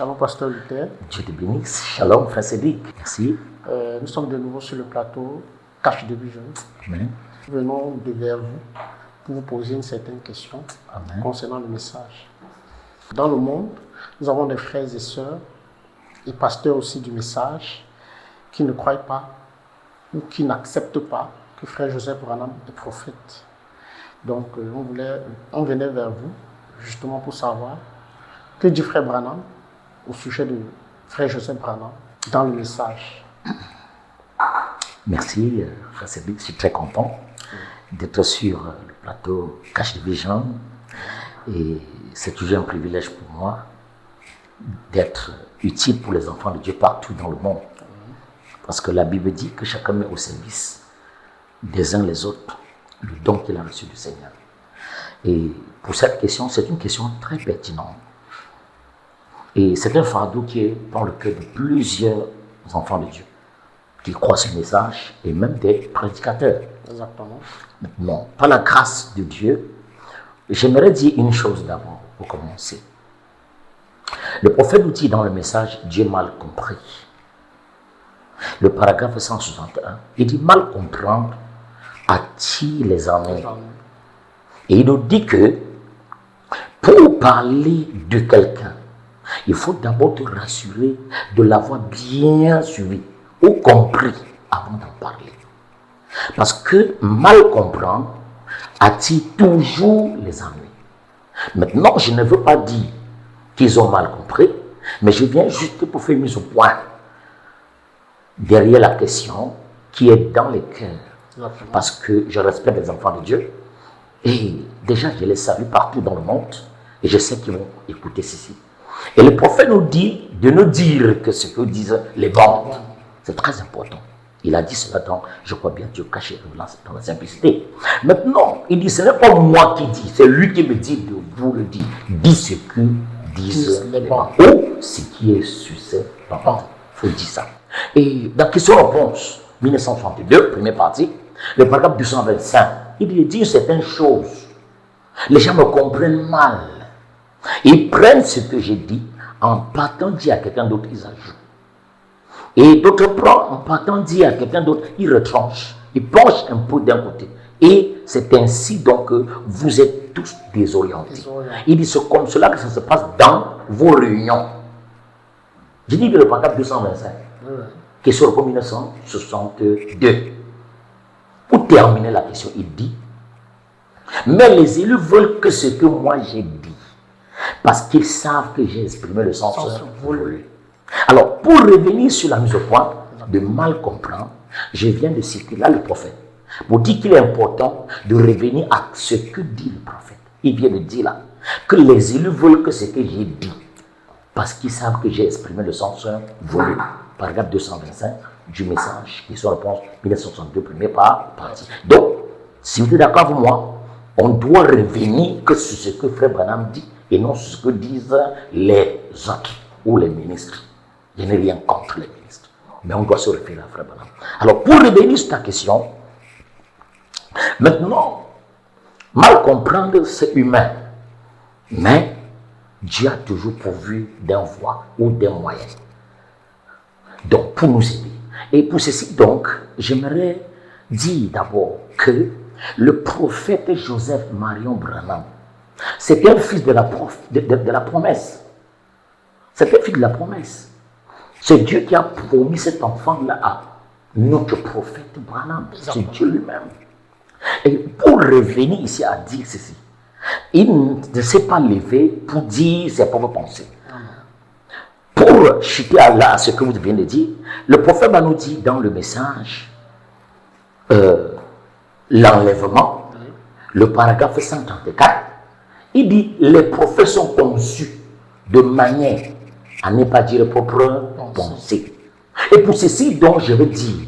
Shalom, pasteur Luther. Dieu te bénisse. Shalom, frère Cédric. Merci. Nous sommes de nouveau sur le plateau Cache de Vision. Amen. Nous venons devers vous pour vous poser une certaine question Amen. concernant le message. Dans le monde, nous avons des frères et sœurs et pasteurs aussi du message qui ne croient pas ou qui n'acceptent pas que frère Joseph Branham est prophète. Donc, on venait vers vous justement pour savoir que dit frère Branham au sujet de frère Joseph Branham dans le message. Merci, frère Cédric. Je suis très content d'être sur le plateau Cache de Vision. Et c'est toujours un privilège pour moi d'être utile pour les enfants de Dieu partout dans le monde. Parce que la Bible dit que chacun met au service des uns les autres le don qu'il a reçu du Seigneur. Et pour cette question, c'est une question très pertinente. Et c'est un fardeau qui est dans le cœur de plusieurs enfants de Dieu qui croient ce message et même des prédicateurs. Exactement. Maintenant, par la grâce de Dieu, j'aimerais dire une chose d'abord pour commencer. Le prophète nous dit dans le message Dieu mal compris. Le paragraphe 161, il dit mal comprendre attire les ennuis. Et il nous dit que pour parler de quelqu'un, il faut d'abord te rassurer de l'avoir bien suivi ou compris avant d'en parler. Parce que mal comprendre attire toujours les ennuis. Maintenant, je ne veux pas dire qu'ils ont mal compris, mais je viens juste pour faire une mise au point derrière la question qui est dans les cœurs. Parce que je respecte les enfants de Dieu et déjà je les salue partout dans le monde et je sais qu'ils vont écouter ceci. Et le prophète nous dit de nous dire que ce que disent les bandes, c'est très important. Il a dit cela dans, je crois bien, Dieu caché dans la simplicité. Maintenant, il dit, ce n'est pas moi qui dis, c'est lui qui me dit de vous le dire. Dis ce que disent les bandes. Ou ce qui est sur ces bandes. Il faut dire ça. Et dans question-réponse, 1962, première partie, le paragraphe 225, il dit certaines choses. Les gens me comprennent mal. Ils prennent ce que j'ai dit en partant dire à quelqu'un d'autre, ils ajoutent. Et d'autres prennent en partant dire à quelqu'un d'autre, ils retranchent. Ils penchent un peu d'un côté. Et c'est ainsi donc que vous êtes tous désorientés. Il dit c'est comme cela que ça se passe dans vos réunions. J'ai dit que le paragraphe 225, qui est sur le 1962. Pour terminer la question, il dit, mais les élus veulent que ce que moi j'ai dit, parce qu'ils savent que j'ai exprimé le sens voulu. Alors, pour revenir sur la mise au point de mal comprendre, je viens de citer là le prophète, pour dire qu'il est important de revenir à ce que dit le prophète. Il vient de dire là, que les élus veulent que ce que j'ai dit, parce qu'ils savent que j'ai exprimé le sens voulu. Paragraphe 225 du message, qui sont réponse 1962, première partie. Donc, si vous êtes d'accord avec moi, on doit revenir que sur ce que frère Branham dit et non sur ce que disent les autres ou les ministres. Je n'ai rien contre les ministres, mais on doit se référer à frère Branham. Alors, pour revenir sur ta question, maintenant, mal comprendre, c'est humain, mais Dieu a toujours pourvu d'un voie ou d'un moyen. Donc, pour nous aider. Et pour ceci, donc, j'aimerais dire d'abord que le prophète Joseph Marion Branham, c'est un fils de la promesse. C'est un fils de la promesse. C'est Dieu qui a promis cet enfant-là à notre prophète Branham. C'est Dieu lui-même. Et pour revenir ici à dire ceci, il ne s'est pas levé pour dire ses propres pensées. Pour chuter à ce que vous venez de dire, le prophète nous dit dans le message l'enlèvement, le paragraphe 134, il dit les prophètes sont conçus de manière à ne pas dire propre pensée. Et pour ceci, donc, je veux dire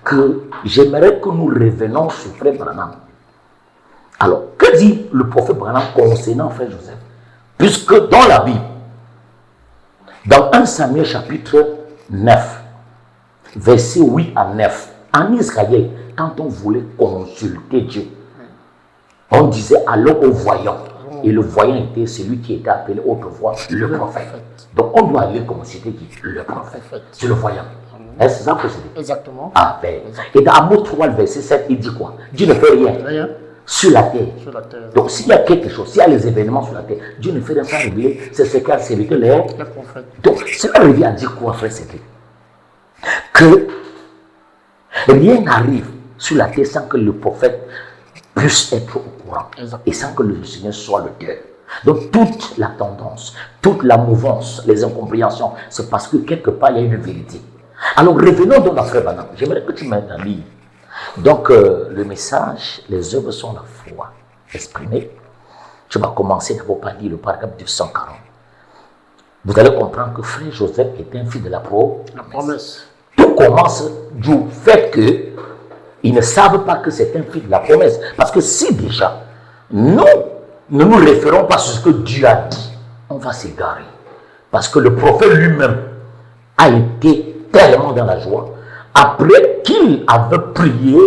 que j'aimerais que nous revenions sur frère Branham. Alors, que dit le prophète Branham concernant frère Joseph? Puisque dans la Bible, dans 1 Samuel chapitre 9, versets 8 à 9, en Israël, quand on voulait consulter Dieu, on disait alors au voyant. Et le voyant était celui qui était appelé autrefois le prophète. Donc on doit aller comme c'était qui? Le prophète. C'est le voyant. Est-ce ça que c'est? Exactement. Ah, ben. Et dans Amos 3, le verset 7, il dit quoi? Dieu ne fait rien. Rien. Sur la terre. Sur la terre. Donc s'il y a quelque chose, s'il y a les événements sur la terre, Dieu ne fait rien sans révéler. C'est ce qu'a servité les prophètes. Donc cela revient à dire quoi, frère Cédric? Que rien n'arrive sur la terre sans que le prophète puisse être au courant. Exactement. Et sans que le Seigneur soit le cœur. Donc toute la tendance, toute la mouvance, les incompréhensions, c'est parce que quelque part il y a une vérité. Alors revenons donc à Frère Branham. J'aimerais que tu m'aides à lire. Donc le message, les œuvres sont la foi exprimée. Tu vas commencer d'abord par lire le paragraphe 240. Vous allez comprendre que Frère Joseph était un fils de la promesse. Tout commence du fait que ils ne savent pas que c'est un fils de la promesse. Parce que si déjà, nous ne nous référons pas sur ce que Dieu a dit, on va s'égarer. Parce que le prophète lui-même a été tellement dans la joie, après qu'il avait prié,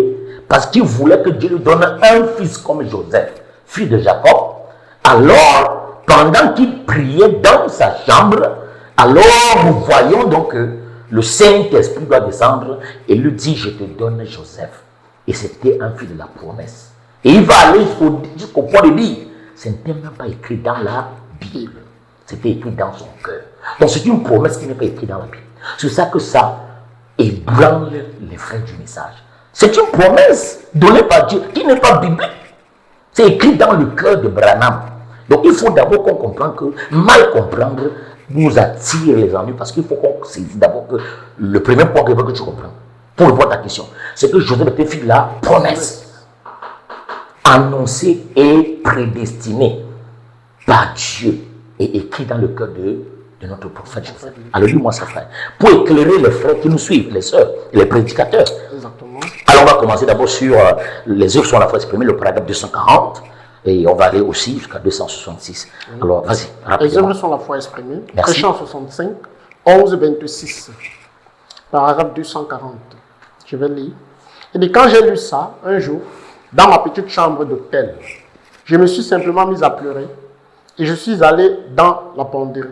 parce qu'il voulait que Dieu lui donne un fils comme Joseph, fils de Jacob. Alors, pendant qu'il priait dans sa chambre, alors nous voyons donc que le Saint-Esprit doit descendre et lui dit, je te donne Joseph. Et c'était un fils de la promesse. Et il va aller jusqu'au point de dire, ce n'était même pas écrit dans la Bible. C'était écrit dans son cœur. Donc c'est une promesse qui n'est pas écrite dans la Bible. C'est ça que ça ébranle les frères du message. C'est une promesse donnée par Dieu qui n'est pas biblique. C'est écrit dans le cœur de Branham. Donc il faut d'abord qu'on comprenne que mal comprendre nous attire les ennuis parce qu'il faut qu'on saisisse d'abord que le premier point que je veux que tu comprennes, pour répondre à ta question, c'est que Joseph était fils de la promesse. Annoncé et prédestiné par Dieu et écrit dans le cœur de notre prophète Joseph. Alors dis-moi ça, frère, pour éclairer les frères qui nous suivent, les sœurs et les prédicateurs. Exactement. Alors on va commencer d'abord sur les œuvres sont à la fois exprimées, le paragraphe 240, et on va aller aussi jusqu'à 266. Alors vas-y, rapidement. Les œuvres sont à la fois exprimées. Merci. Chrétien 65, 11, 26, paragraphe 240. Je vais lire. Il dit, quand j'ai lu ça, un jour, dans ma petite chambre d'hôtel, je me suis simplement mis à pleurer et je suis allé dans la penderie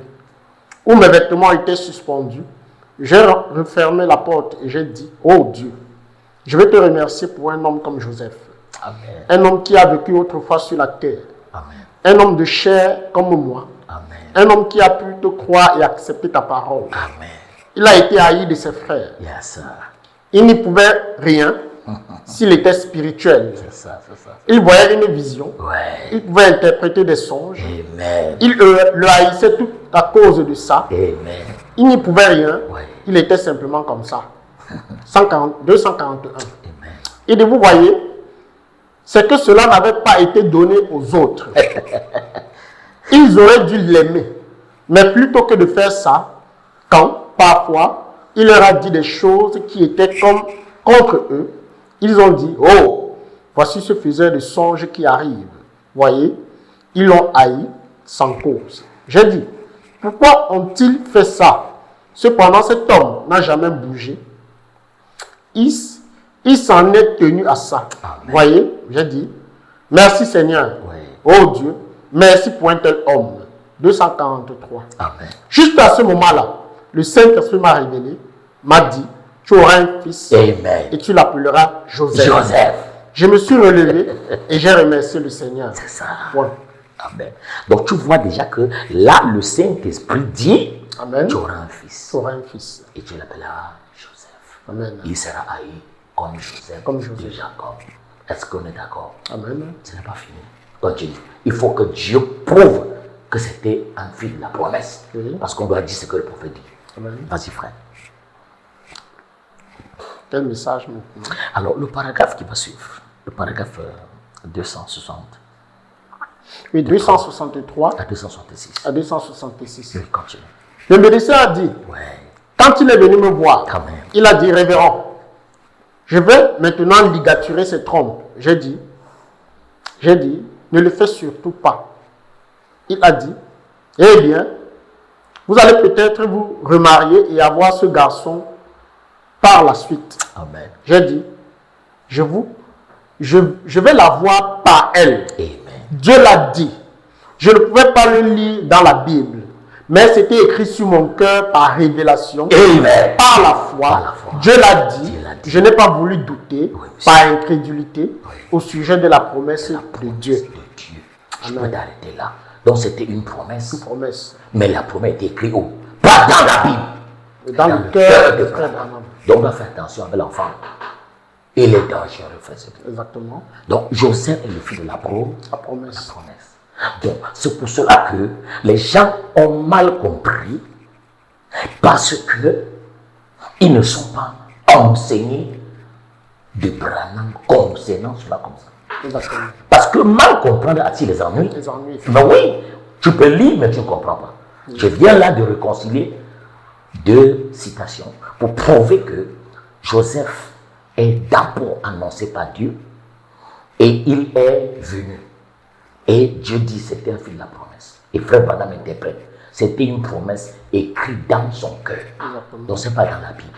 où mes vêtements étaient suspendus. J'ai refermé la porte et j'ai dit, oh Dieu, je vais te remercier pour un homme comme Joseph. Amen. Un homme qui a vécu autrefois sur la terre. Amen. Un homme de chair comme moi. Amen. Un homme qui a pu te croire et accepter ta parole. Amen. Il a été haï de ses frères. Yes, sir. Il n'y pouvait rien s'il était spirituel. C'est ça, c'est ça. Il voyait une vision. Ouais. Il pouvait interpréter des songes. Amen. Il le haïssait tout à cause de ça. Amen. Il n'y pouvait rien. Ouais. Il était simplement comme ça. 241. Amen. Et de vous voyez, c'est que cela n'avait pas été donné aux autres. Ils auraient dû l'aimer. Mais plutôt que de faire ça, quand, parfois, il leur a dit des choses qui étaient comme contre eux, ils ont dit, oh, voici ce faiseur de songes qui arrive. Voyez, ils l'ont haï sans cause. J'ai dit, pourquoi ont-ils fait ça? Cependant, cet homme n'a jamais bougé. Il s'en est tenu à ça. Amen. Voyez, j'ai dit, merci Seigneur. Oui. Oh Dieu, merci pour un tel homme. 243. Amen. Juste à ce moment-là, le Saint-Esprit m'a révélé, m'a dit, tu auras un fils Amen. et tu l'appelleras Joseph. Joseph. Je me suis relevé et j'ai remercié le Seigneur. C'est ça. Point. Amen. Donc tu vois déjà que là, le Saint-Esprit dit, Amen. tu auras un fils. Tu auras un fils. Et tu l'appelleras Joseph. Amen. Il sera haï comme Joseph, Comme Joseph. de Jacob. Est-ce qu'on est d'accord? Amen. Ce n'est pas fini. Continue. Il faut que Dieu prouve que c'était un fils de la promesse. Oui. Parce qu'on doit dire ce que le prophète dit. Amen. Vas-y, frère. Quel message maintenant? Alors, le paragraphe qui va suivre, le paragraphe 260 Oui, 263 à 266. à 266. Oui, continue. Le médecin a dit, Ouais. quand il est venu me voir, Amen. il a dit, révérend, je vais maintenant ligaturer ses trompes. J'ai dit, ne le fais surtout pas. Il a dit, eh bien, vous allez peut-être vous remarier et avoir ce garçon par la suite. Amen. J'ai dit, je vais l'avoir par elle. Amen. Dieu l'a dit. Je ne pouvais pas le lire dans la Bible. Mais c'était écrit sur mon cœur par révélation, Amen. par la foi. Par la foi. Dieu l'a dit. Dieu l'a dit. Je n'ai pas voulu douter Oui, monsieur. par incrédulité au sujet de la promesse de Dieu. De Dieu. Je peux Amen. t'arrêter là. Donc c'était une promesse. Une promesse. Mais la promesse était écrite où? Pas dans la Bible. Dans le cœur de frère Branham. Donc on doit faire attention avec l'enfant. Il est dangereux, frère. Exactement. Donc Joseph est le fils de la promesse. La promesse. Donc c'est pour cela que les gens ont mal compris parce que ils ne sont pas enseignés de Branham concernant cela comme ça. Exactement. Parce que mal comprendre attire les ennuis. Les ennuis. Mais oui, tu peux lire, mais tu ne comprends pas. Je viens là de réconcilier deux citations pour prouver que Joseph est d'abord annoncé par Dieu et il est venu. Et Dieu dit c'était un fils de la promesse. Et frère Branham interprète. C'était une promesse écrite dans son cœur. Exactement. Donc ce n'est pas dans la Bible.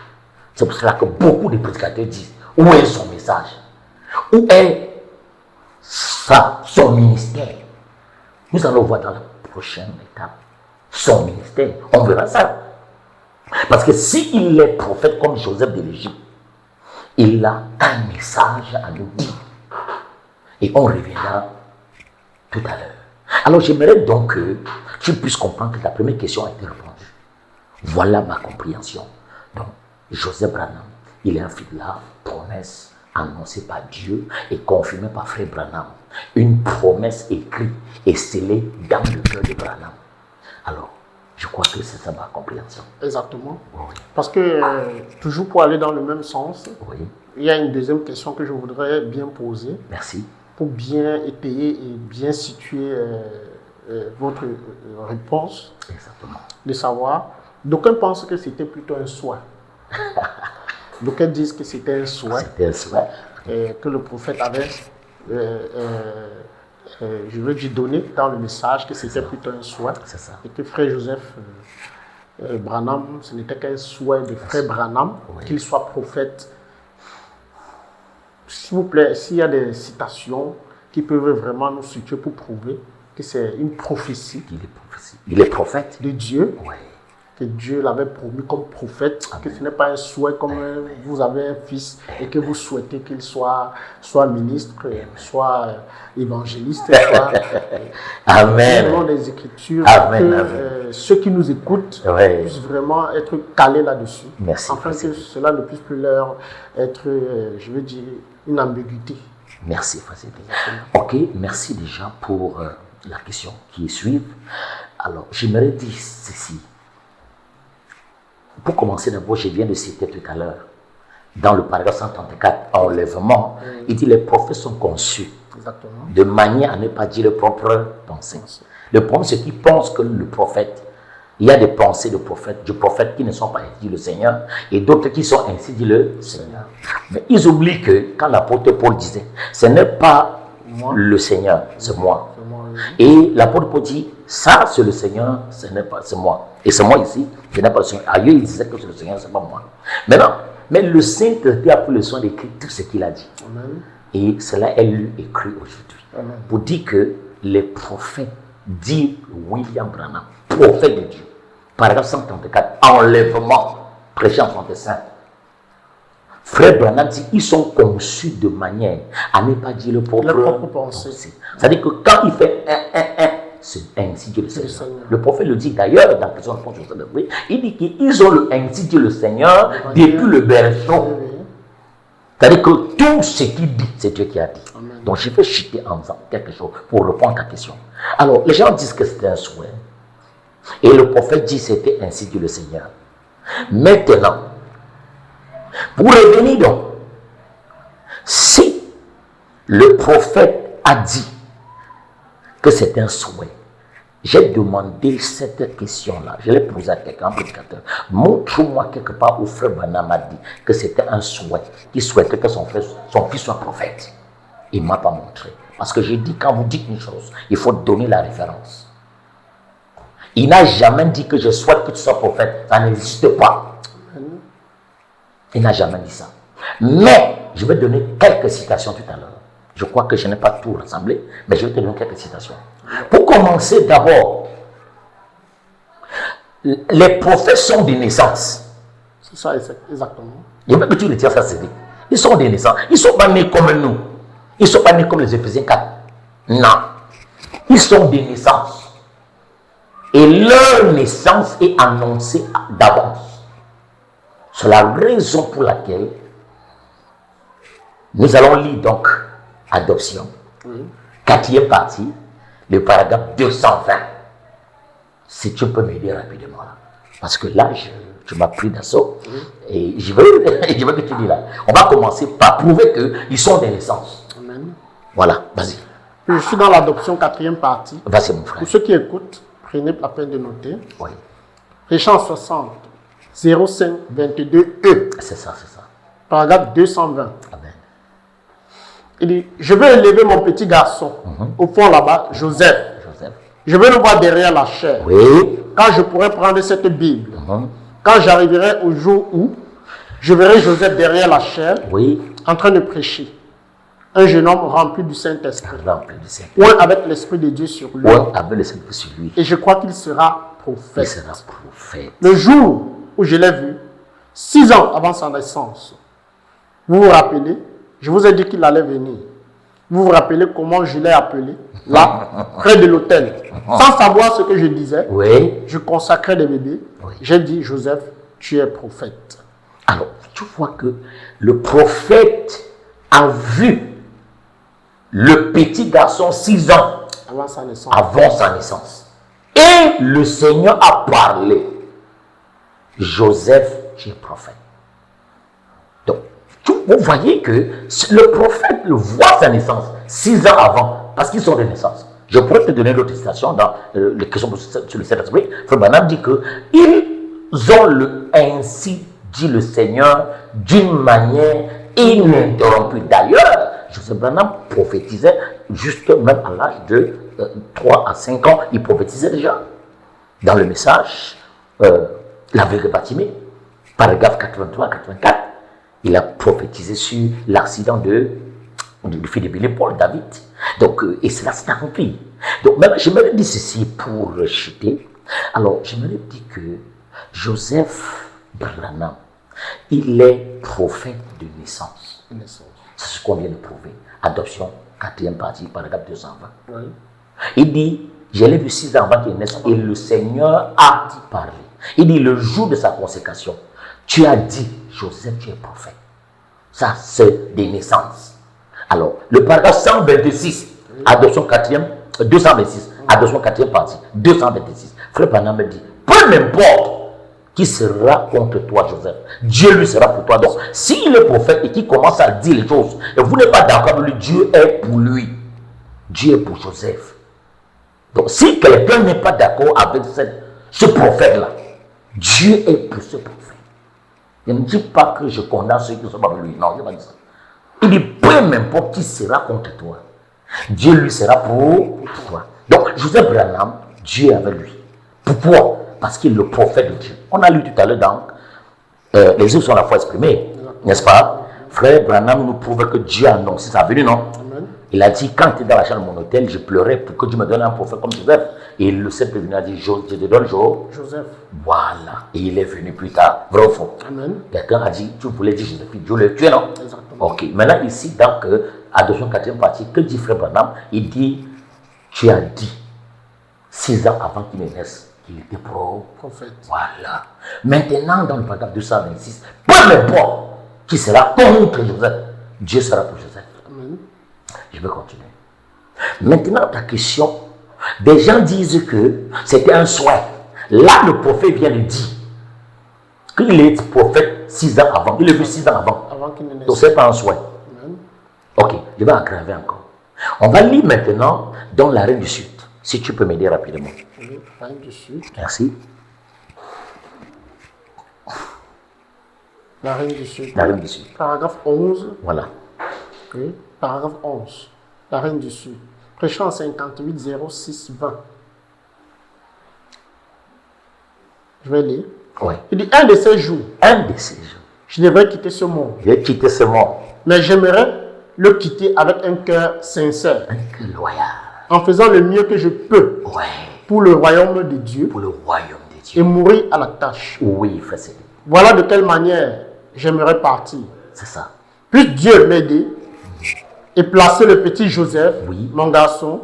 C'est pour cela que beaucoup de prédicateurs disent où est son message? Où est son ministère? Nous allons voir dans la prochaine étape son ministère. On verra ça. Parce que s'il est prophète comme Joseph de l'Égypte, il a un message à nous dire. Et on reviendra tout à l'heure. Alors j'aimerais donc que tu puisses comprendre que ta première question a été répondue. Voilà ma compréhension. Donc Joseph Branham, il est un fils de la promesse annoncée par Dieu et confirmée par frère Branham. Une promesse écrite et scellée dans le cœur de Branham. Alors, je crois que c'est ça ma compréhension. Exactement. Oui. Parce que, toujours pour aller dans le même sens, Oui. il y a une deuxième question que je voudrais bien poser Merci. pour bien étayer et bien situer votre réponse, Exactement. de savoir. D'aucuns pensent que c'était plutôt un souhait. D'aucuns disent que c'était un souhait, C'était un souhait. que le prophète avait, je veux dire, donné dans le message que c'était plutôt un souhait. C'est ça. Et que frère Joseph Branham, ce n'était qu'un souhait de frère Branham, Oui. qu'il soit prophète. S'il vous plaît, s'il y a des citations qui peuvent vraiment nous situer pour prouver que c'est une prophétie Il est prophète. de Dieu, Oui. que Dieu l'avait promis comme prophète, que ce n'est pas un souhait comme vous avez un fils et que vous souhaitez qu'il soit ministre, soit évangéliste, soit Amen. vraiment des Écritures, Amen, que amen. ceux qui nous écoutent Oui. puissent vraiment être calés là-dessus, Merci, afin merci. que cela ne puisse plus leur être, je veux dire, une ambiguïté. Merci, Frère Cédric. Ok, merci déjà pour la question qui suit. Alors, j'aimerais dire ceci. Pour commencer d'abord, je viens de citer tout à l'heure, dans le paragraphe 134, enlèvement, il dit les prophètes sont conçus Exactement. de manière à ne pas dire leurs propres pensées. Le problème, c'est qu'ils pensent que le prophète, il y a des pensées de prophètes qui ne sont pas ainsi dit le Seigneur, et d'autres qui sont ainsi dit le Seigneur. Mais ils oublient que quand l'apôtre Paul disait, ce n'est pas Moi. le Seigneur, c'est moi. C'est moi, oui. Et l'apôtre Paul dit, ça c'est le Seigneur, ce n'est pas, c'est moi. Et c'est moi ici, ce n'est pas le Seigneur. Ailleurs, il disait que c'est le Seigneur, ce n'est pas moi. Maintenant, mais le Saint-Esprit a pris le soin d'écrire tout ce qu'il a dit. Amen. Et cela est lu écrit aujourd'hui. Amen. Pour dire que les prophètes, dit William Branham, prophète de Dieu, paragraphe 134, enlèvement, prêché en français saint. Frère Branham dit, ils sont conçus de manière à ne pas dire le propre pensée. C'est-à-dire que quand il fait c'est ainsi Dieu le Seigneur. Seigneur. Le prophète le dit d'ailleurs dans Question de Joseph de Brie, il dit qu'ils ont le ainsi Dieu le Seigneur depuis le berceau. Oui. C'est-à-dire que tout ce qu'il dit, c'est Dieu qui a dit. Amen. Donc je vais chuter en disant quelque chose pour répondre à ta question. Alors, les gens disent que c'était un souhait. Et le prophète dit c'était ainsi Dieu le Seigneur. Maintenant, pour revenir donc, si le prophète a dit que c'est un souhait, j'ai demandé cette question-là, je l'ai posée à quelqu'un, un prédicateur. Montre-moi quelque part où frère Branham a dit que c'était un souhait, qu'il souhaitait que son fils soit prophète. Il ne m'a pas montré. Parce que j'ai dit, quand vous dites une chose, il faut donner la référence. Il n'a jamais dit que je souhaite que tu sois prophète. Ça n'existe pas. Il n'a jamais dit ça. Mais, je vais donner quelques citations tout à l'heure. Je crois que je n'ai pas tout rassemblé, mais je vais te donner quelques citations. Pour commencer d'abord, Les prophètes sont des naissances. C'est ça, exactement. Il y a même que tu retires ça, c'est dit. Ils sont des naissances. Ils ne sont pas nés comme nous. Ils ne sont pas nés comme les Éphésiens 4. Non. Ils sont des naissances. Et leur naissance est annoncée d'avance. C'est la raison pour laquelle nous allons lire donc adoption. Quatrième partie, le paragraphe 220. Si tu peux m'aider rapidement là. Parce que là, tu m'as pris d'assaut. Et je veux que tu dis là. On va commencer par prouver qu'ils sont des naissances. Amen. Voilà, vas-y. Je suis dans l'adoption, quatrième partie. Vas-y, mon frère. Pour ceux qui écoutent, prenez la peine de noter. Oui. Richard 60, 05, 22E. C'est ça, c'est ça. Paragraphe 220. Amen. Il dit, je vais élever mon petit garçon. Au fond là-bas, Joseph. Joseph. Je vais le voir derrière la chair. Oui. Quand je pourrai prendre cette Bible. Quand j'arriverai au jour où je verrai Joseph derrière la chair. Oui. En train de prêcher. Un jeune homme rempli du Saint-Esprit. Rempli du Saint-Esprit. Ou avec l'Esprit de Dieu sur lui. Oui, avec le Saint-Esprit sur lui. Et je crois qu'il sera prophète. Il sera prophète. Le jour où je l'ai vu, 6 ans avant sa naissance, vous vous rappelez, je vous ai dit qu'il allait venir. Vous vous rappelez comment je l'ai appelé, là, près de l'autel. Sans savoir ce que je disais, Oui. je consacrais les bébés. Oui. J'ai dit, Joseph, tu es prophète. Alors, tu vois que le prophète a vu le petit garçon 6 ans Avant sa naissance. avant sa naissance. Et le Seigneur a parlé. Joseph, tu es prophète. Donc, vous voyez que le prophète le voit sa naissance 6 ans avant, parce qu'ils sont de naissance. Je pourrais te donner d'autres citations dans les questions sur le Saint-Esprit. Frère Branham dit que ils ont ainsi dit le Seigneur d'une manière ininterrompue. D'ailleurs, Joseph Branham prophétisait juste même à l'âge de 3 à 5 ans, il prophétisait déjà. Dans le message, l'aveugle Bartimée, paragraphe 83-84, il a prophétisé sur l'accident du fils de Billy Paul, David. Donc, et cela s'est accompli. Donc, maintenant, j'aimerais dire ceci pour chuter. Alors, j'aimerais dire que Joseph Branham, il est prophète de naissance. C'est ce qu'on vient de prouver. Adoption, quatrième partie, paragraphe 220. Oui. Il dit, je l'ai vu 6 ans avant qu'il naisse et le Seigneur a dit parler. Il dit, le jour de sa consécration, tu as dit, Joseph, tu es prophète. Ça, c'est des naissances. Alors, le paragraphe 126, adoption quatrième, 226, adoption quatrième partie, 226. Frère Branham me dit, peu m'importe qui sera contre toi, Joseph. Dieu lui sera pour toi. Donc, s'il est prophète et qu'il commence à dire les choses, et vous n'êtes pas d'accord avec lui, Dieu est pour lui. Dieu est pour Joseph. Donc, si quelqu'un n'est pas d'accord avec ce prophète-là, Dieu est pour ce prophète. Il ne dit pas que je condamne ceux qui ne sont pas avec lui. Non, il ne pas dit ça. Il dit, peu m'importe qui sera contre toi. Dieu lui sera pour toi. Donc, Joseph Branham, Dieu est avec lui. Pourquoi? Parce qu'il est le prophète de Dieu. On a lu tout à l'heure dans les yeux sont la foi exprimée, n'est-ce pas? Frère Branham nous prouve que Dieu a annoncé sa venue, non? Amen. Il a dit, quand tu es dans la chambre de mon hôtel, je pleurais pour que Dieu me donne un prophète comme Joseph. Et le Saint venu a dit, je te donne Joseph. Voilà. Et il est venu plus tard. Vrai ou faux? Amen. Quelqu'un a dit, tu voulais dire Joseph, Dieu le tué, non? Exactement. Ok. Maintenant, ici, dans adoption quatrième partie, que dit Frère Branham? Il dit, tu as dit, 6 ans avant qu'il ne naisse, qu'il était Prophète. Voilà. Maintenant, dans le paragraphe 226, peu m'importe qui sera contre Joseph, Dieu sera pour Joseph. Amen. Je vais continuer. Maintenant, ta question, des gens disent que c'était un souhait. Là, le prophète vient de dire qu'il est prophète 6 ans avant. Il est vu 6 ans avant. Avant qu'il ne naisse. Donc, ce n'est pas un souhait. Amen. Ok, je vais aggraver encore. On va lire maintenant dans la Reine du Sud. Si tu peux m'aider rapidement. Oui, Reine du Sud. Merci. La Reine du Sud. La Reine du Sud. Paragraphe 11. Voilà. Oui. Paragraphe 11. La Reine du Sud. Prêchant 58 06 20. Je vais lire. Oui. Il dit, un de ces jours, Un de ces jours, je devrais quitter ce monde. je vais quitter ce monde. Mais j'aimerais le quitter avec un cœur sincère, Un cœur loyal. en faisant le mieux que je peux Ouais. pour le royaume de Dieu Pour le royaume de et mourir à la tâche. Oui, frère Cédric. Voilà de quelle manière j'aimerais partir. C'est ça. Puisse Dieu m'aider et placer le petit Joseph, Oui. mon garçon,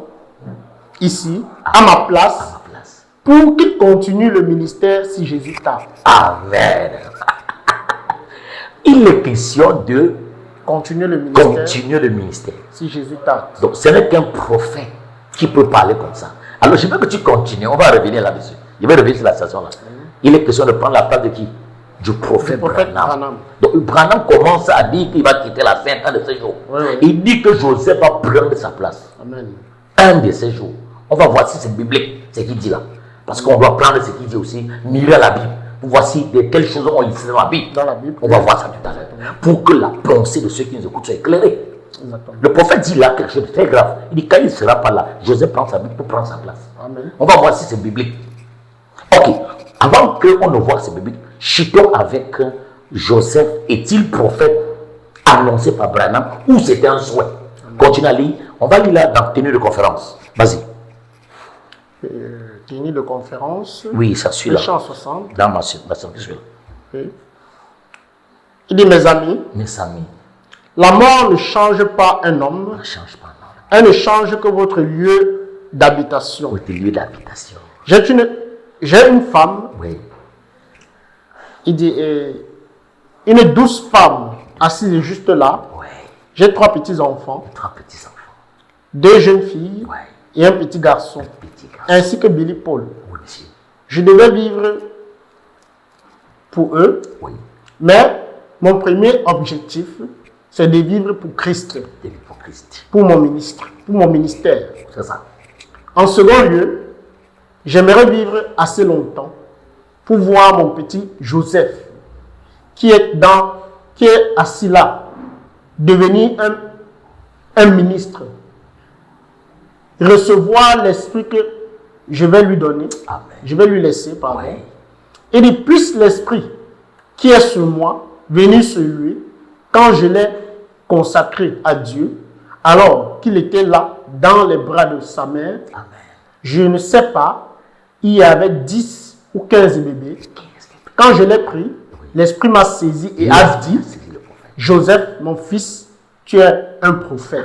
ici, à ma place, À ma place. pour qu'il continue le ministère si Jésus tarde. Amen. Il est question de Continuer le ministère continuer le ministère. si Jésus tarde. Donc, ce n'est qu'un prophète qui peut parler comme ça. Alors, je veux que tu continues. On va revenir là-dessus. Je vais revenir sur la station là. Il est question de prendre la place de qui? Du prophète Branham. Branham. Donc, Branham commence à dire qu'il va quitter la scène un de ces jours. Oui, oui. Il dit que Joseph va prendre sa place. Amen. Un de ces jours. On va voir si c'est biblique, ce qu'il dit là. Parce qu'on doit prendre ce qu'il dit aussi, lire la Bible. Pour voir si de quelles choses ont ici dans la Bible. Dans la Bible. On va voir ça tout à l'heure. Pour que la pensée de ceux qui nous écoutent soit éclairée. Exactement. Le prophète dit là quelque chose de très grave. Il dit quand il ne sera pas là, Joseph prend sa Bible pour prendre sa place. Amen. On va voir si c'est biblique. Ok. Avant qu'on ne voit si c'est biblique, chutons avec Joseph. Est-il prophète annoncé par Branham ou c'était un souhait? Continue à lire. On va lire là dans tenue de conférence. Vas-y. Tenue de conférence. Oui, ça suit là. 160. Dans ma situation. Oui. Il dit, mes amis, Mes amis, la mort ne change pas un homme, ne change pas non. elle ne change que votre lieu d'habitation. Votre lieu d'habitation. J'ai une femme, Oui. il dit, une douce femme assise juste là. Oui. J'ai 3 petits-enfants, 3 petits enfants. 2 jeunes filles Oui. et un petit garçon, Petit garçon. ainsi que Billy Paul. Oui, monsieur. Je devais vivre pour eux, Oui. mais mon premier objectif, c'est de vivre pour Christ, De l'hypocrisie. pour mon ministère. C'est ça. En second lieu, j'aimerais vivre assez longtemps pour voir mon petit Joseph, qui est assis là, devenir un ministre, recevoir l'esprit que je vais lui donner, Amen. je vais lui laisser, pardon, Oui. et il puisse l'esprit qui est sur moi venir sur lui quand je l'ai consacré à Dieu, alors qu'il était là dans les bras de sa mère. Amen. Je ne sais pas, il y avait 10 ou 15 bébés. Quand je l'ai pris, l'esprit m'a saisi et a dit, C'est le prophète. Joseph, mon fils, tu es un prophète.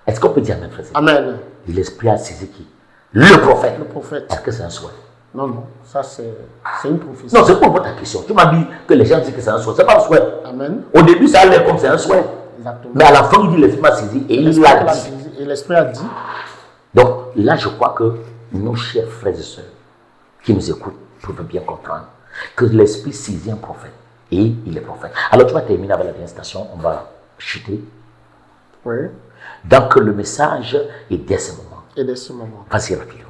Est-ce qu'on peut dire Amen, frère? Amen. L'esprit a saisi qui? Le prophète. Le prophète. Est-ce que c'est un souhait? Non, non, ça c'est une prophétie. Non, c'est pour ta question. Tu m'as dit que les gens disent que c'est un souhait. C'est pas un souhait. Amen. Au début, ça allait comme c'est un souhait. Exactement. Mais à la fin, il dit l'esprit m'a saisi et il L'esprit l'a l'a dit. saisi et l'esprit a dit, Donc là, je crois que nos chers frères et sœurs qui nous écoutent peuvent bien comprendre que l'esprit saisit un prophète et il est prophète. Alors tu vas terminer avec la dernière station, on va chuter. oui, Donc le message est dès ce moment. et dès ce moment. Vas-y rapidement.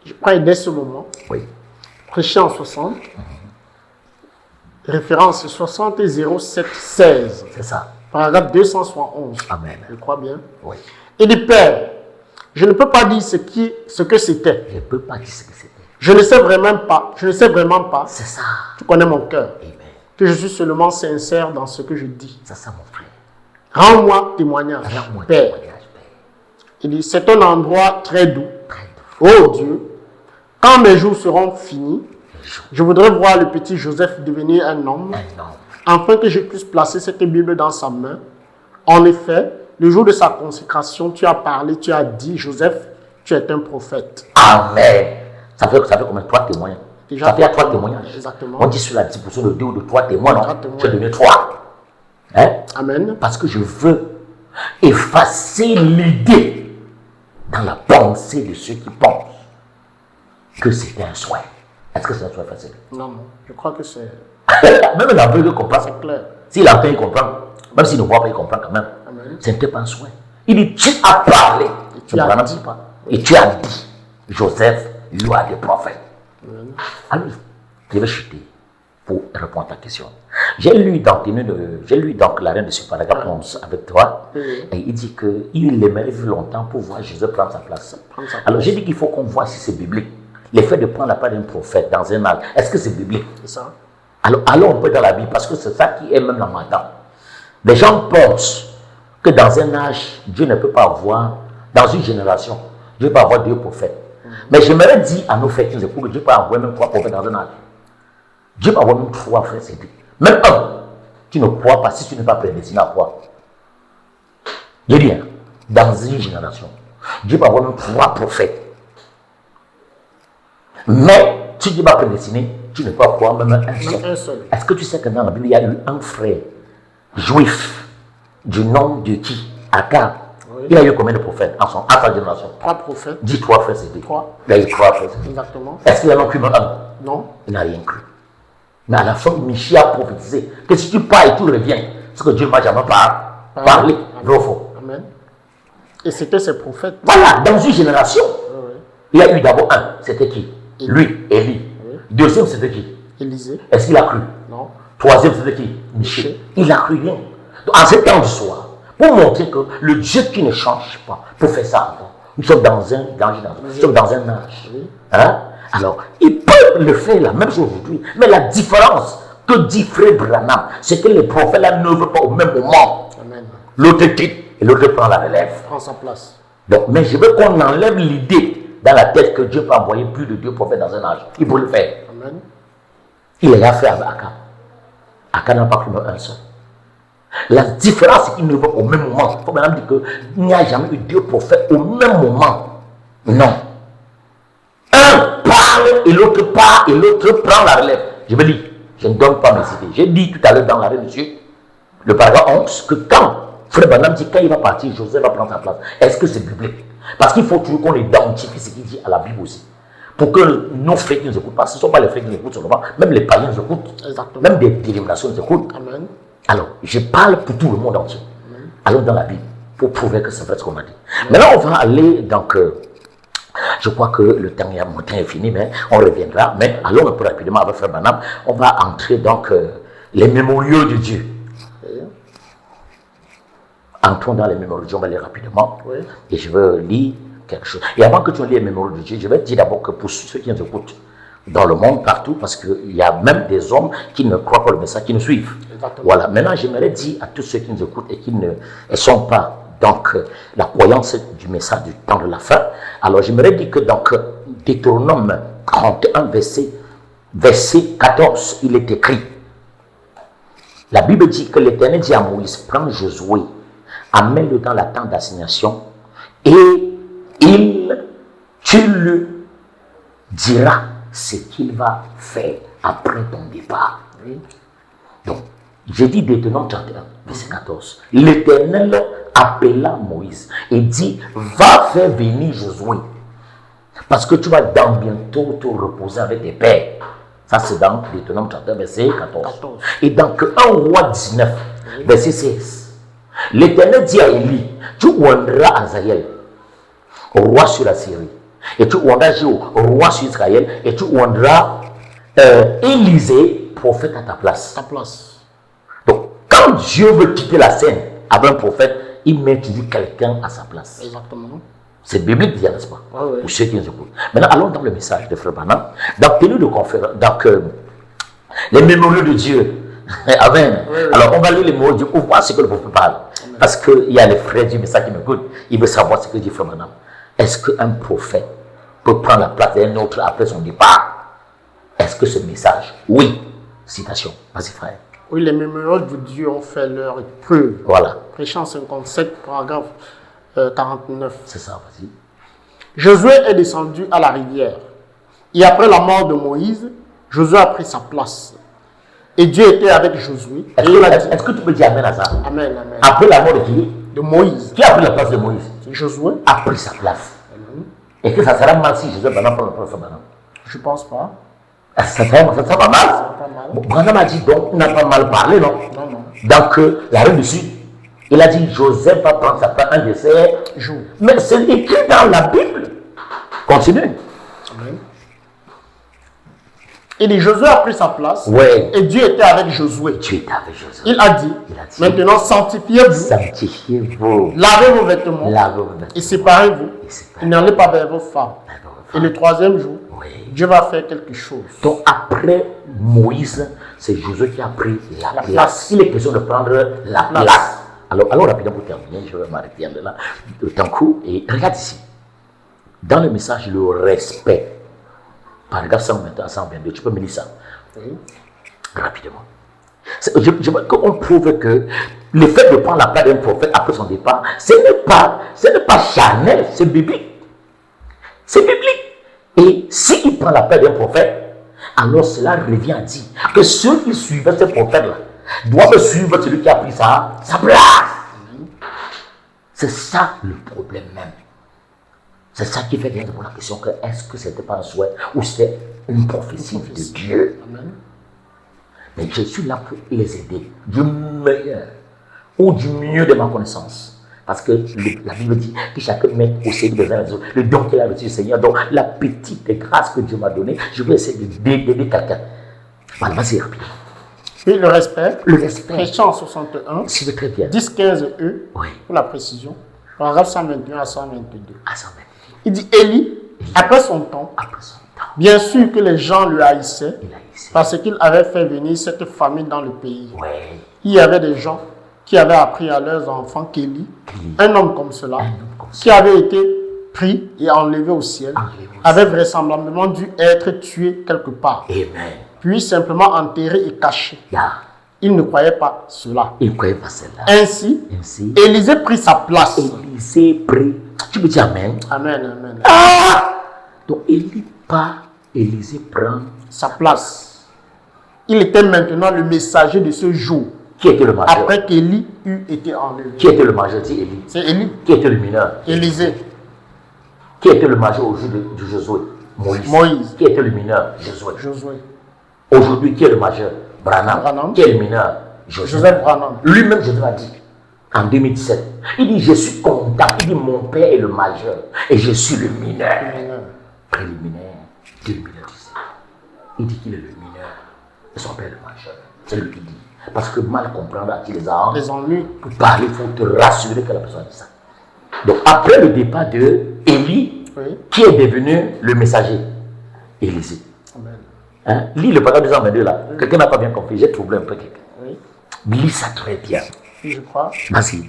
Je prends et dès ce moment, Oui. prêché en 60, référence 60 et 07 16, C'est ça. paragraphe 271. Amen. Je crois bien. Oui. Et dit, Père, je ne peux pas dire ce que c'était. Je ne peux pas dire ce que c'était. Je ne sais vraiment pas. C'est ça. Tu connais mon cœur. Amen. Que je suis seulement sincère dans ce que je dis. C'est ça, mon frère. Rends-moi témoignage, Rends-moi Père. témoignage, Père. Il dit, c'est un endroit très doux. Très doux. Oh Dieu, quand mes jours seront finis, je voudrais voir le petit Joseph devenir un homme, Un homme. afin que je puisse placer cette Bible dans sa main. En effet, le jour de sa consécration, tu as parlé, tu as dit, Joseph, tu es un prophète. Amen. Ça fait combien? 3 témoins. Déjà Ça fait 3 3 témoignages. Exactement. On dit sur la 10% de 2 ou de 3 témoins, non? 3 témoins. Tu as donné 3. Hein? Amen. Parce que je veux effacer l'idée dans la pensée de ceux qui pensent que c'était un souhait. Est-ce que c'est un souhait facile? Non, non, je crois que c'est Même l'aveugle comprend. clair. S'il entend, il comprend. Même s'il ne voit pas, il comprend quand même. Amen. Ce n'était pas un souhait. Il dit, tu as parlé. tu as Branham dit. dit pas. Et tu as dit, Joseph, lui a des prophètes. Amen. Alors, je vais chuter pour répondre à ta question. J'ai lu donc la reine de ce paragraphe 11 avec toi. Oui. Et il dit qu'il aimerait vivre longtemps pour voir Jésus prendre sa place. Prendre sa place. Alors j'ai dit qu'il faut qu'on voit si c'est biblique. Le fait de prendre la part d'un prophète dans un âge, est-ce que c'est biblique? C'est ça. Alors on peut dans la Bible, parce que c'est ça qui est même l'amendement. Les gens pensent que dans un âge, Dieu ne peut pas avoir, dans une génération, Dieu peut avoir 2 prophètes. Mais j'aimerais dire à nos frères qui nous écoutent que Dieu peut envoyer même 3 prophètes dans un âge. Dieu peut envoyer même 3 frères, c'est tout. Même un, tu ne crois pas si tu n'es pas prédestiné à croire. Je dis bien, dans une génération, Dieu peut envoyer même 3 prophètes. Mais si tu n'es pas prédestiné, tu ne peux pas croire même un seul. Est-ce que tu sais que dans la Bible, il y a eu un frère juif du nom de qui? Akab. Oui. Il a eu combien de prophètes à sa génération? 3 prophètes. Dis 3 frères, c'était. 3. Il a eu 3 frères. Exactement. Est-ce qu'il en a cru même un? Non. Il n'a rien cru. Mais à la fin, Michel a prophétisé que si tu pars et tu reviens, ce que Dieu m'a jamais parlé, vrai ou faux? Amen. Et c'était ces prophètes. Voilà, dans une génération, il y a eu d'abord un, c'était qui? Élie. Lui, Élie. Oui. Deuxième, c'était qui? Élisée. Est-ce qu'il a cru? Non. Troisième, c'était qui? Michel. Il a cru rien. Donc, en ce temps du soir, pour montrer que le Dieu qui ne change pas peut faire ça encore. Nous sommes dans un âge. Oui. Hein? Alors, ils peuvent le faire la même chose aujourd'hui. Mais la différence que dit Frère Branham, c'est que les prophètes là ne veulent pas au même moment. Amen. L'autre quitte et l'autre prend la relève. Prend sa place. Donc, mais je veux qu'on enlève l'idée dans la tête que Dieu peut envoyer plus de 2 prophètes dans un âge. Il peut le faire. Amen. Il l'a fait avec Akab. Akab n'a pas cru un seul. La différence, c'est qu'ils ne vont au même moment. Il faut maintenant dire qu'il n'y a jamais eu 2 prophètes au même moment. Non. Un parle et l'autre part et l'autre prend la relève. Je me dis, je ne donne pas mes idées. J'ai dit tout à l'heure dans l'arrêt de Dieu, le paragraphe 11, que quand Frère Branham dit quand il va partir, Joseph va prendre sa place. Est-ce que c'est biblique? Parce qu'il faut toujours qu'on identifie ce qu'il dit à la Bible aussi. Pour que nos frères qui nous écoutent pas, ce ne sont pas les frères qui nous écoutent seulement, même les païens nous écoutent. Exactement. Même des dénominations nous écoutent. Amen. Alors, je parle pour tout le monde entier. Amen. Allons dans la Bible pour prouver que c'est vrai ce qu'on a dit. Amen. Maintenant, on va aller donc. Je crois que le temps est fini, mais on reviendra. Mais allons un peu rapidement avec Frère Branham. On va entrer donc les mémoriaux de Dieu. Oui. Entrons dans les mémoriaux de Dieu, on va aller rapidement. Oui. Et je veux lire quelque chose. Et avant que tu lis les mémoriaux de Dieu, je vais te dire d'abord que pour ceux qui nous écoutent dans le monde, partout, parce qu'il y a même des hommes qui ne croient pas le message, qui nous suivent. Exactement. Voilà. Maintenant, j'aimerais dire à tous ceux qui nous écoutent et qui ne sont pas donc la croyance du message du temps de la fin. Alors j'aimerais dire que donc Deutéronome 31 verset 14, il est écrit. La Bible dit que l'Éternel dit à Moïse, prends Josué, amène-le dans la tente d'assignation et tu lui diras ce qu'il va faire après ton départ. Oui. Donc, j'ai dit Deutéronome 31 verset 14. L'Éternel appela Moïse et dit, va faire venir Josué. Parce que tu vas dans bientôt te reposer avec tes pères. Ça c'est dans Deutéronome 31 verset 14. Et dans 1 roi 19 verset 16. L'Éternel dit à Élie, tu oindras Azaël, roi sur la Syrie. Et tu oindras Jéhu, roi sur Israël. Et tu oindras Élisée, prophète à ta place. Donc, quand Dieu veut quitter la scène avec un prophète, il met toujours quelqu'un à sa place. Exactement. C'est biblique, n'est-ce pas? Oui. Pour ceux qui nous écoutent. Maintenant, allons dans le message de Frère Branham. Dans tenue de conférence, donc les mémoriaux de Dieu. Amen. Oui. Alors, on va lire les mots de Dieu pour voir ce que le prophète parle. Amen. Parce qu'il y a les frères du message qui m'écoutent. Ils veulent savoir ce que dit Frère Branham. Est-ce qu'un prophète peut prendre la place d'un autre après son départ? Est-ce que ce message? Oui. Citation. Vas-y, frère. Oui, les mémoriaux de Dieu ont fait leur preuve. Voilà. Prêchant 57, paragraphe 49. C'est ça, vas-y. Josué est descendu à la rivière. Et après la mort de Moïse, Josué a pris sa place. Et Dieu était avec Josué. Est-ce que tu peux dire Amen à ça? Amen, amen. Après la mort de qui? De Moïse. Qui a pris la place de Moïse? Josué. A pris sa place. Amen. Et que ça sera mal si Josué maintenant prend le prophète maintenant? Je ne pense pas. Ça sera pas mal. Branham a dit donc, il n'a pas mal parlé, non? Non, non. Donc, la reine du Sud, il a dit Joseph va prendre sa place un de ses jours. Mais c'est écrit dans la Bible. Continue. Amen. Il dit Josué a pris sa place. Ouais. Et Dieu était avec Josué. Dieu était avec Josué. Il a dit maintenant sanctifiez-vous. Sanctifiez-vous. Lavez vos vêtements. Lavez vos vêtements. Et séparez-vous. Et n'allez pas vers vos femmes. Et le troisième jour, Dieu va faire quelque chose. Donc après Moïse, c'est Josué qui a pris la place. Il est question de prendre la place. Alors rapidement pour terminer, je vais m'arrêter là. Le temps court. Et regarde ici. Dans le message, le respect, paragraphe 121 à 122, tu peux me lire ça rapidement. Je veux qu'on prouve que le fait de prendre la place d'un prophète après son départ, ce n'est pas charnel, c'est biblique. C'est biblique. Et s'il prend la place d'un prophète, alors cela revient à dire que ceux qui suivaient ce prophète-là doivent suivre celui qui a pris sa place. C'est ça le problème même. C'est ça qui fait bien pour la question que est-ce que c'était pas un souhait ou c'était une prophétie de Dieu. Amen. Mais je suis là pour les aider du meilleur ou du mieux de ma connaissance. Parce que la Bible dit que chacun met au Seigneur besoin des autres. Le don qu'il a reçu du Seigneur, donc la petite grâce que Dieu m'a donnée, je vais essayer d'aider quelqu'un. Voilà, vas-y, rapide. Et le respect. Le respect. Chrétien 61. C'est très bien. 10-15E, Oui. pour la précision. Paragraphe 121 à 122. À 122. Il dit Élie, après son temps, bien sûr que les gens le haïssaient, parce qu'il avait fait venir cette famine dans le pays. Oui. Il y avait des gens qui avaient appris à leurs enfants qu'Élie, un homme comme cela, qui avait été pris et enlevé au ciel, avait vraisemblablement dû être tué quelque part, Amen. puis simplement enterré et caché. Yeah. Il ne croyait pas cela. Il ne croyait pas cela. Ainsi, Élisée prit sa place. Élisée prit. Tu me dis Amen. Amen, amen. Ah! Donc Élisée prend sa place. Il était maintenant le messager de ce jour. Qui était le majeur? Après qu'Élie eut été enlevé. Qui était le majeur? Dit Élie. C'est Élie. Qui était le mineur? Élisée. Qui était le majeur au jour de Josué? Moïse. Qui était le mineur? Josué. Aujourd'hui, qui est le majeur? Branham. Qui est le mineur? Joseph Branham. Lui-même, Joseph a dit, en 2017, il dit, je suis content. Il dit, mon père est le majeur et je suis le mineur. Préliminaire 2017. Il dit qu'il est le mineur et son père est le majeur. C'est lui qui dit. Parce que mal comprendre à qui les ennuis. Pour parler, il faut te rassurer que la personne dit ça. Donc, après le départ de Élie, qui est devenu le messager? Élisée. Hein? Lis le paragraphe 222 là. Quelqu'un n'a pas bien compris. J'ai troublé un peu quelqu'un. Lis ça très bien. Je crois. Vas-y.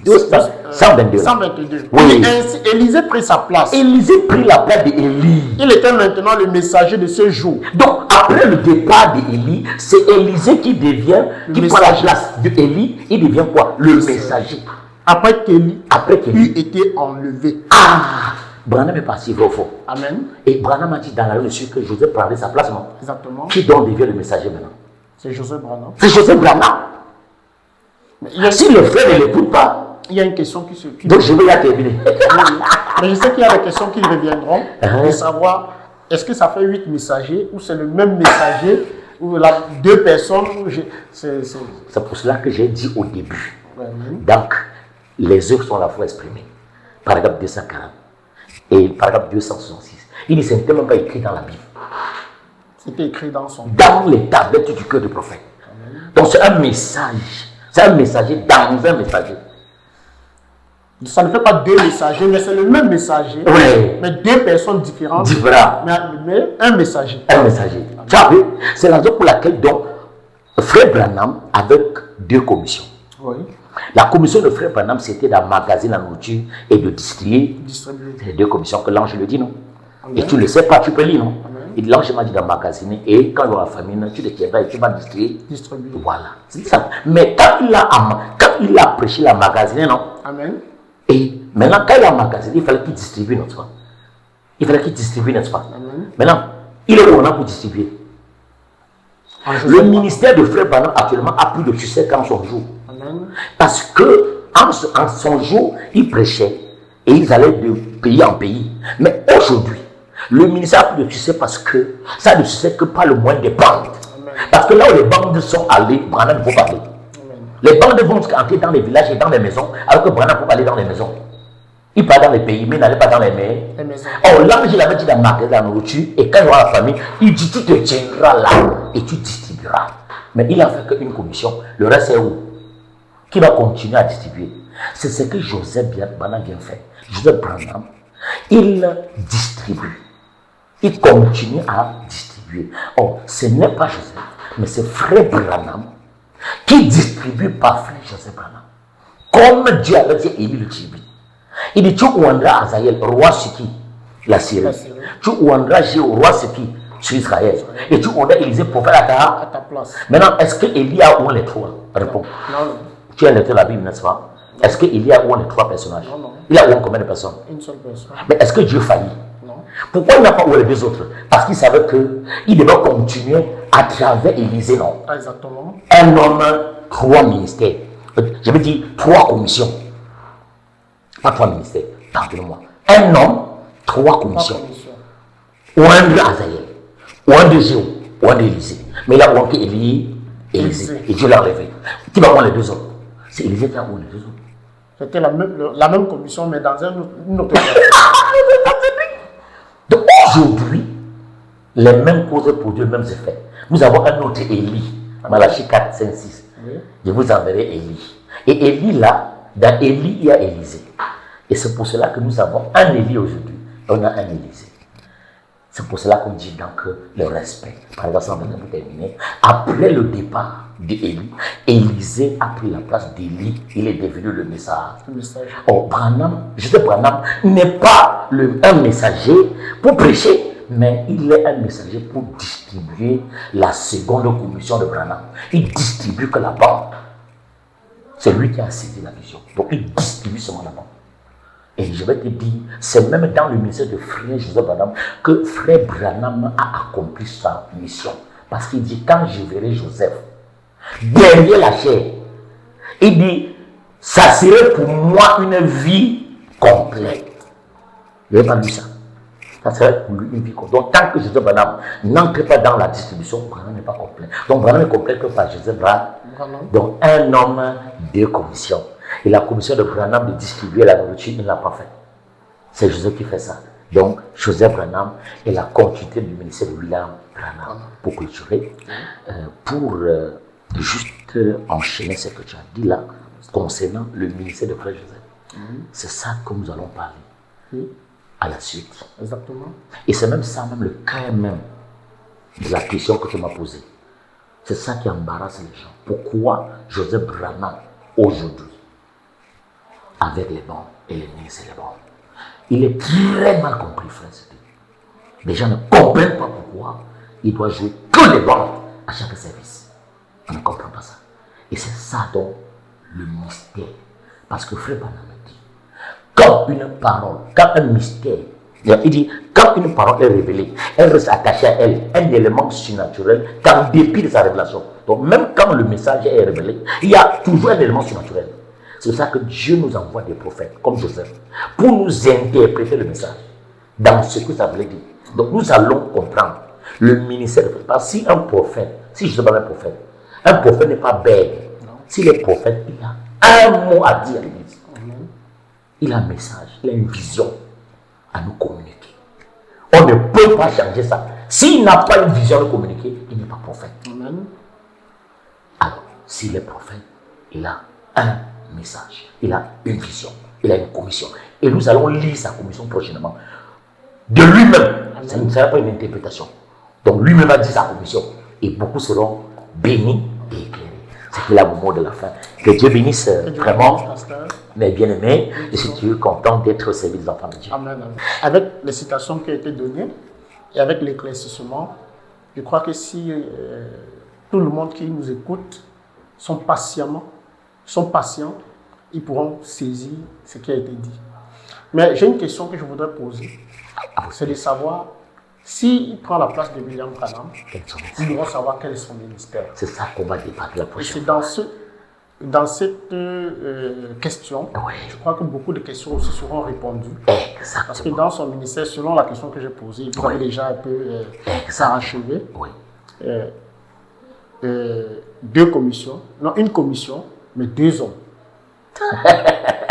122 là. 122. Oui. Ainsi, Élisée prit sa place. Élisée prit la place d'Élie. Il était maintenant le messager de ce jour. Donc, après le départ d'Élie, c'est Élisée qui devient, qui prend la place d'Élie. Il devient quoi? Le messager. Après qu'Élie eut été enlevé. Ah! Branham est parti, vrai ou faux? Amen. Et Branham a dit dans la reçue que Joseph prendrait sa place, non? Exactement. Qui donc devient le messager maintenant? C'est Joseph Branham. C'est Joseph Branham. Si le frère ne l'écoute pas, il y a une question qui se... Donc je vais la terminer. Mais je sais qu'il y a des questions qui reviendront. De savoir, est-ce que ça fait 8 messagers ou c'est le même messager ou là, 2 personnes? C'est pour cela que j'ai dit au début. Donc, les œuvres sont à la fois exprimées. Paragraphe 240 et paragraphe 266. Il dit, ce n'était même pas écrit dans la Bible. C'était écrit dans son... Dans les tablettes du cœur du prophète. Donc c'est un message. C'est un messager dans un messager. Ça ne fait pas 2 messagers, mais c'est le même messager. Oui. Mais 2 personnes différentes. Différentes. Mais un messager. Un messager. Tu as vu? C'est la raison pour laquelle donc Frère Branham avec 2 commissions. Oui. La commission de Frère Branham, c'était d'emmagasiner la nourriture et de distribuer. C'est les 2 commissions que l'ange le dit, non? Amen. Et tu ne le sais pas, tu peux lire, non? Et l'ange m'a dit d'emmagasiner et quand il y aura famine, tu te tiendras et tu vas distribuer. Voilà. C'est ça. Mais quand il a prêché la magasiner, non? Amen. Et maintenant, quand il a emmagasiné, il fallait qu'il distribue, n'est-ce pas? Il fallait qu'il distribue, n'est-ce pas? Amen. Maintenant, il est où pour distribuer? Le ministère de Frère Branham actuellement a plus de succès qu'en son jour. Amen. Parce que en son jour, il prêchait et ils allaient de pays en pays. Mais aujourd'hui, le ministère a plus de succès parce que ça ne succès que par le moyen des bandes. Amen. Parce que là où les bandes sont allées, Branham ne peut pas aller. Les bandes vont entrer dans les villages et dans les maisons, alors que Branham peut aller dans les maisons. Il part dans les pays, mais il n'allait pas dans les maisons. Or, l'ange, il avait dit d'emmagasiner la nourriture, et quand il y aura la famille, il dit tu te tiendras là et tu distribueras. Mais il a fait qu'une commission. Le reste, c'est où? Qui va continuer à distribuer? C'est ce que Joseph Branham vient faire. Joseph Branham, il distribue. Il continue à distribuer. Or, ce n'est pas Joseph, mais c'est Frère Branham qui distribue par Frère Joseph Branham. Comme Dieu avait dit Élie le Tibet. Il dit tu rendras Azaël, roi Siki, la Syrie. La Syrie. Tu rendras Jéhu roi c'est qui? Sur Israël. Et tu rendras Élisée prophète à ta place. Maintenant, est-ce que Élie a ou les trois? Réponds. Non. Tu as lecteur de la Bible, n'est-ce pas? Est-ce qu'il a ou les trois personnages? Non. Il a ou combien de personnes? Une seule personne. Mais est-ce que Dieu faillit? Non. Pourquoi il n'a pas ou les deux autres? Parce qu'il savait qu'il devait continuer à travers Élisée, non? Exactement. Un homme, trois ministères. Je veux dire trois commissions. Pas trois ministères, pardonnez-moi. Un homme, trois commissions. Ou un de Azaël, ou un de Jéhu, ou un d'Élisée. Mais il a oué Élisée. Et Dieu l'a enlevé. Qui va voir les deux autres? C'est Élisée qui a oué les deux autres. C'était la même commission, mais dans une autre Donc aujourd'hui, les mêmes causes produisent les mêmes effets. Nous avons un autre Élie, Malachie 4, 5, 6. Oui. Je vous enverrai Élie. Et Élie là, dans Élie, il y a Élisée. Et c'est pour cela que nous avons un Élie aujourd'hui. On a un Élisée. C'est pour cela qu'on dit donc le respect. Par exemple, pour terminer, après le départ d'Élie, Élisée a pris la place d'Élie. Il est devenu le message. Oh, Branham, Joseph Branham n'est pas un messager pour prêcher, mais il est un messager pour distribuer la seconde commission de Branham. Il distribue que la banque. C'est lui qui a saisi la vision. Donc il distribue seulement la banque. Et je vais te dire, c'est même dans le ministère de Frère Joseph Branham que Frère Branham a accompli sa mission. Parce qu'il dit, quand je verrai Joseph derrière la chair, il dit, ça serait pour moi une vie complète. Il n'avez pas lu ça. Ça serait pour lui une vie complète. Donc, tant que Joseph Branham n'entre pas dans la distribution, Branham n'est pas complet. Donc, Branham est complet que par Joseph Branham. Donc, un homme, deux commissions. Et la commission de Branham de distribuer la nourriture, il ne l'a pas fait. C'est Joseph qui fait ça. Donc, Joseph Branham est la continuité du ministère de William Branham pour clôturer. Pour juste enchaîner ce que tu as dit là, concernant le ministère de Frère Joseph. C'est ça que nous allons parler à la suite. Exactement. Et c'est même ça, même le cœur même de la question que tu m'as posée. C'est ça qui embarrasse les gens. Pourquoi Joseph Branham, aujourd'hui, avec les bons et les ministres et les bons, il est très mal compris, frère. Les gens ne comprennent pas pourquoi il doit jouer que les bons à chaque service. On ne comprend pas ça. Et c'est ça donc le mystère. Parce que frère Branham dit, quand une parole, quand un mystère, il dit, quand une parole est révélée, elle reste attachée à elle, un élément surnaturel, qu'en dépit de sa révélation. Donc même quand le message est révélé, il y a toujours un élément surnaturel. C'est pour ça que Dieu nous envoie des prophètes, comme Joseph, pour nous interpréter le message dans ce que ça voulait dire. Donc nous allons comprendre le ministère de parce que si un prophète, si je ne suis pas un prophète n'est pas bête. S'il est prophète, il a un mot à dire à l'église. Il a un message, il a une vision à nous communiquer. On ne peut pas changer ça. S'il n'a pas une vision à nous communiquer, il n'est pas prophète. Amen. Alors, s'il est prophète, il a un message, il a une vision, il a une commission. Et nous allons lire sa commission prochainement. De lui-même, ça ne sera pas une interprétation. Donc lui-même a dit sa commission. Et beaucoup seront bénis et éclairés. C'est là le mot de la fin. Que Dieu bénisse vraiment mes bien-aimés. Je suis content d'être au service des enfants de Dieu. Amen. Avec les citations qui ont été données et avec l'éclaircissement, je crois que si tout le monde qui nous écoute sont patients, ils pourront saisir ce qui a été dit. Mais j'ai une question que je voudrais poser. C'est de savoir, s'il prend la place de William Branham, nous devons savoir quel est son ministère. C'est ça qu'on va débattre la prochaine fois. Dans cette question, je crois que beaucoup de questions aussi seront répondues. Exactement. Parce que dans son ministère, selon la question que j'ai posée, vous avez déjà un peu s'arachevé. Deux commissions, non, une commission, mais deux hommes.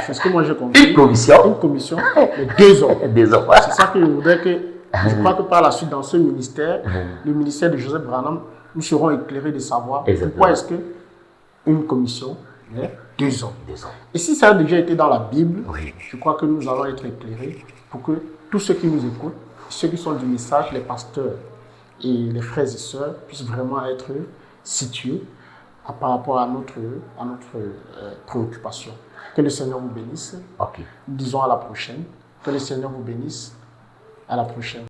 C'est ce que moi j'ai compris. Une commission, mais deux hommes. Deux hommes. C'est ça que je voudrais que, je crois que par la suite, dans ce ministère, le ministère de Joseph Branham, nous serons éclairés de savoir pourquoi est-ce qu'une commission, mais deux hommes. Et si ça a déjà été dans la Bible, je crois que nous allons être éclairés pour que tous ceux qui nous écoutent, ceux qui sont du message, les pasteurs et les frères et sœurs, puissent vraiment être situés par rapport à notre préoccupation. Que le Seigneur vous bénisse. Disons à la prochaine. Que le Seigneur vous bénisse. À la prochaine.